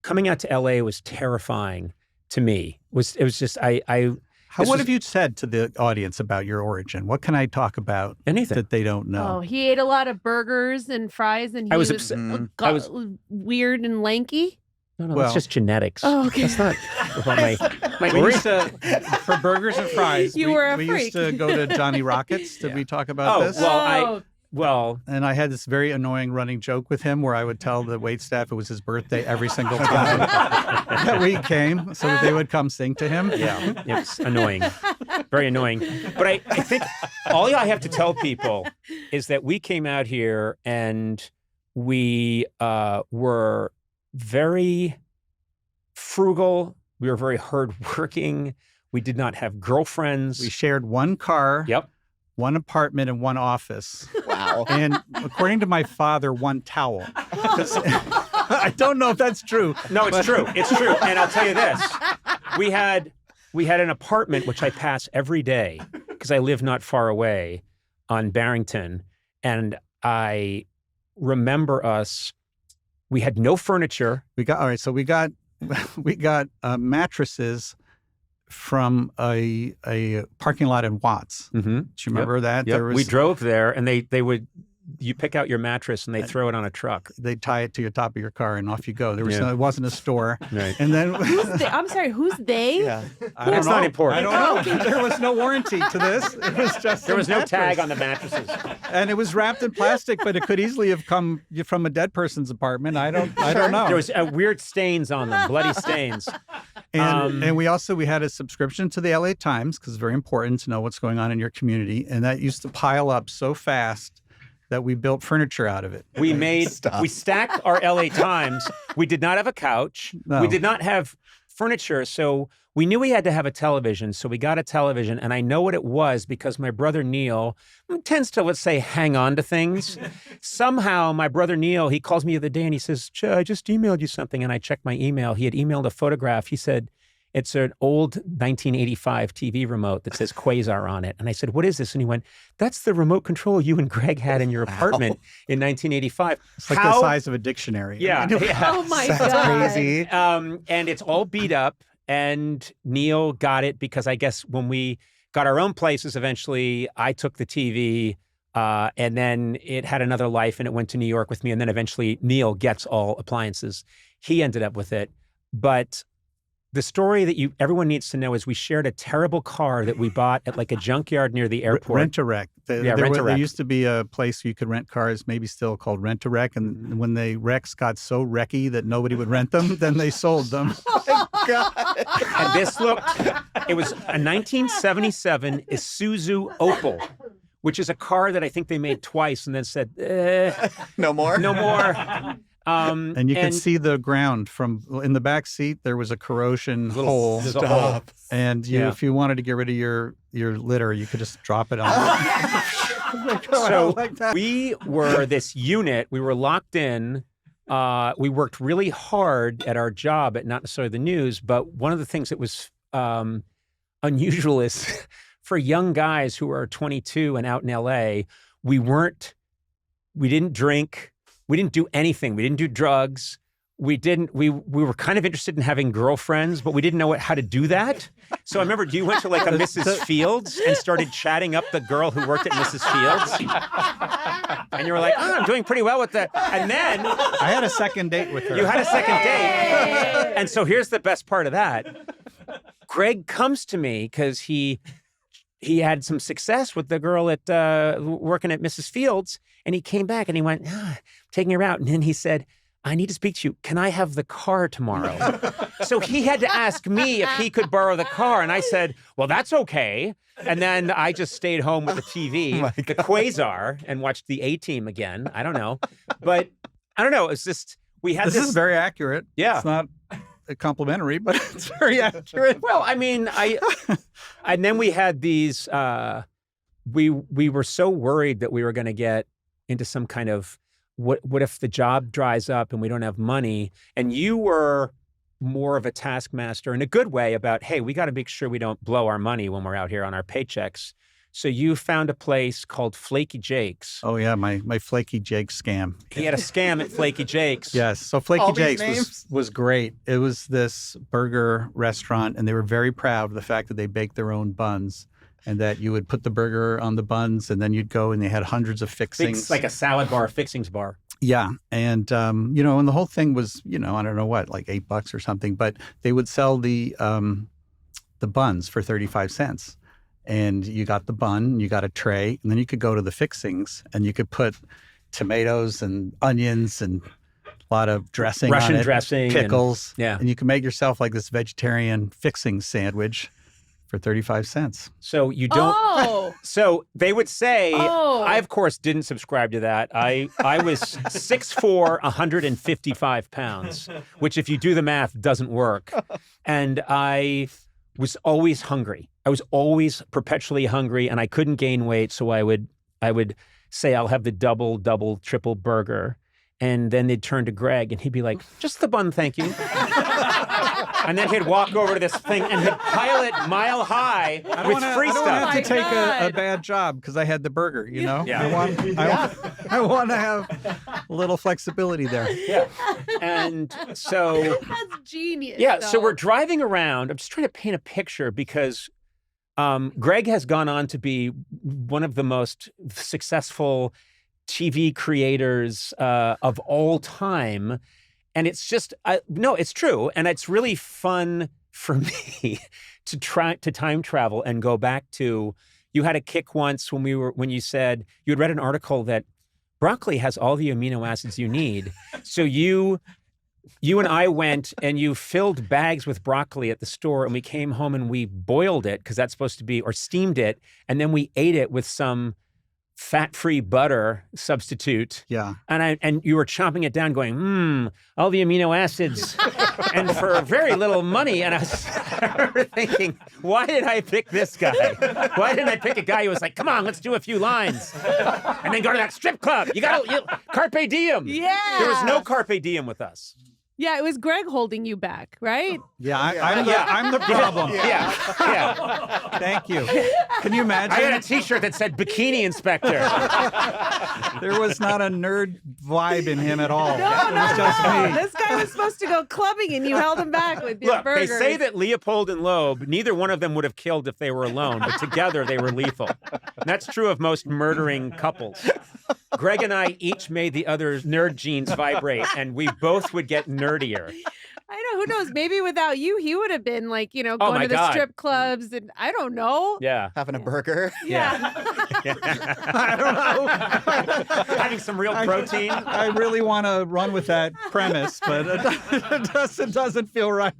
coming out to LA was terrifying to me. It was just, what have you said to the audience about your origin? What can I talk about anything that they don't know? Oh, he ate a lot of burgers and fries, and he was weird and lanky. No, that's just genetics. Oh, okay. That's not about my we used to, for burgers and fries, you were a we freak. used to go to Johnny Rockets. Did we talk about this? And I had this very annoying running joke with him where I would tell the waitstaff it was his birthday every single time that we came so that they would come sing to him. Yeah, it's annoying. Very annoying. But I think all I have to tell people is that we came out here and we were very frugal. We were very hardworking. We did not have girlfriends. We shared one car. Yep. One apartment and one office. Wow. And according to my father, one towel. I don't know if that's true. No, it's true. It's true. And I'll tell you this. We had an apartment, which I pass every day because I live not far away on Barrington. And I remember we had no furniture. We got mattresses from a parking lot in Watts. Mm-hmm. Do you remember that? Yep. We drove there, and you pick out your mattress, and they throw it on a truck. They tie it to your top of your car, and off you go. It wasn't a store. Right. And then I'm sorry, who's they? Yeah. That's not important. I don't know. There was no warranty to this. It was just there was no tag on the mattresses, and it was wrapped in plastic, but it could easily have come from a dead person's apartment. I don't know. There was weird stains on them, bloody stains. And we had a subscription to the LA Times because it's very important to know what's going on in your community, and that used to pile up so fast that we built furniture out of it. We stacked our LA Times. We did not have a couch. No. We did not have furniture. So we knew we had to have a television. So we got a television. And I know what it was because my brother Neil tends to, let's say, hang on to things. Somehow my brother Neil, he calls me the other day and he says, I just emailed you something. And I checked my email. He had emailed a photograph. He said, it's an old 1985 TV remote that says Quasar on it. And I said, what is this? And he went, that's the remote control you and Greg had in your apartment in 1985. It's like the size of a dictionary. Yeah. Oh my God. That's crazy. And it's all beat up. And Neil got it because I guess when we got our own places, eventually I took the TV and then it had another life and it went to New York with me. And then eventually Neil gets all appliances. He ended up with it. But the story that everyone needs to know is we shared a terrible car that we bought at like a junkyard near the airport. Rent-A-Wreck. There used to be a place you could rent cars, maybe still called Rent-A-Wreck. And when the wrecks got so wrecky that nobody would rent them, then they sold them. Oh my God. And it was a 1977 Isuzu Opel, which is a car that I think they made twice and then said, no more? No more. And you could see the ground in the back seat. There was a corrosion hole. Stop. And if you wanted to get rid of your litter, you could just drop it on. So we were this unit. We were locked in. We worked really hard at our job at not necessarily the news, but one of the things that was unusual is for young guys who are 22 and out in LA, we didn't drink. We didn't do anything. We didn't do drugs. We were kind of interested in having girlfriends, but we didn't know how to do that. So I remember you went to like a Mrs. Fields and started chatting up the girl who worked at Mrs. Fields. And you were like, I'm doing pretty well with that. And then I had a second date with her. You had a second date. And so here's the best part of that. Greg comes to me because he had some success with the girl at working at Mrs. Fields. And he came back and he went, taking her out. And then he said, I need to speak to you. Can I have the car tomorrow? So he had to ask me if he could borrow the car. And I said, well, that's okay. And then I just stayed home with the TV, the Quasar, and watched the A-Team again. I don't know. But I don't know. It's just, this is very accurate. Yeah. It's not complimentary, but it's very accurate. Well, I mean, and then we had these, we were so worried that we were going to get into some kind of, what if the job dries up and we don't have money? And you were more of a taskmaster in a good way about, hey, we got to make sure we don't blow our money when we're out here on our paychecks. So you found a place called Flaky Jake's. Oh yeah, my Flaky Jake scam. He had a scam at Flaky Jake's. Yes, so Flaky All these Jake's was great. It was this burger restaurant, and they were very proud of the fact that they baked their own buns, and that you would put the burger on the buns, and then you'd go, and they had hundreds of fixings. It's like a salad bar, fixings bar. Yeah, and and the whole thing was, I don't know what, like $8 or something, but they would sell the buns for 35 cents. And you got the bun, you got a tray, and then you could go to the fixings, and you could put tomatoes and onions and a lot of dressing Russian on it, dressing, pickles, and you can make yourself like this vegetarian fixing sandwich for 35 cents. So you don't. Oh. So they would say, Oh. I of course didn't subscribe to that. I was 6'4", 155 pounds, which if you do the math doesn't work, and I was always hungry. I was always perpetually hungry, and I couldn't gain weight. So I would say, I'll have the double, triple burger. And then they'd turn to Greg, and he'd be like, just the bun, thank you. And then he'd walk over to this thing, and he'd pile it mile high with free I don't stuff. have to take a God. bad job because I had the burger, Yeah. I want to have a little flexibility there. Yeah. And so, That's genius. yeah, so though. we're driving around. I'm just trying to paint a picture because Greg has gone on to be one of the most successful TV creators of all time. And it's just, no, it's true. And it's really fun for me to try to time travel and go back to, you had a kick once when you said, you had read an article that broccoli has all the amino acids you need. So you and I went and you filled bags with broccoli at the store, and we came home and we boiled it because that's supposed to be, or steamed it. And then we ate it with some fat-free butter substitute. Yeah. And you were chomping it down going, all the amino acids and for very little money. And I remember thinking, why did I pick this guy? Why didn't I pick a guy who was like, come on, let's do a few lines and then go to that strip club. You carpe diem. Yeah. There was no carpe diem with us. Yeah, it was Greg holding you back, right? Yeah, I'm the problem. Yeah. Thank you. Can you imagine? I had a t-shirt that said bikini inspector. There was not a nerd vibe in him at all. No, It was just me. This guy was supposed to go clubbing, and you held him back with your Look, burgers. they say that Leopold and Loeb, neither one of them would have killed if they were alone, but together they were lethal. And that's true of most murdering couples. Greg and I each made the other's nerd genes vibrate, and we both would get nerdier. I know, who knows? Maybe without you, he would have been like, going my to the God. strip clubs, and I don't know. Yeah. Having a burger. Yeah. I don't know. Having some real protein. I really want to run with that premise, but it doesn't feel right.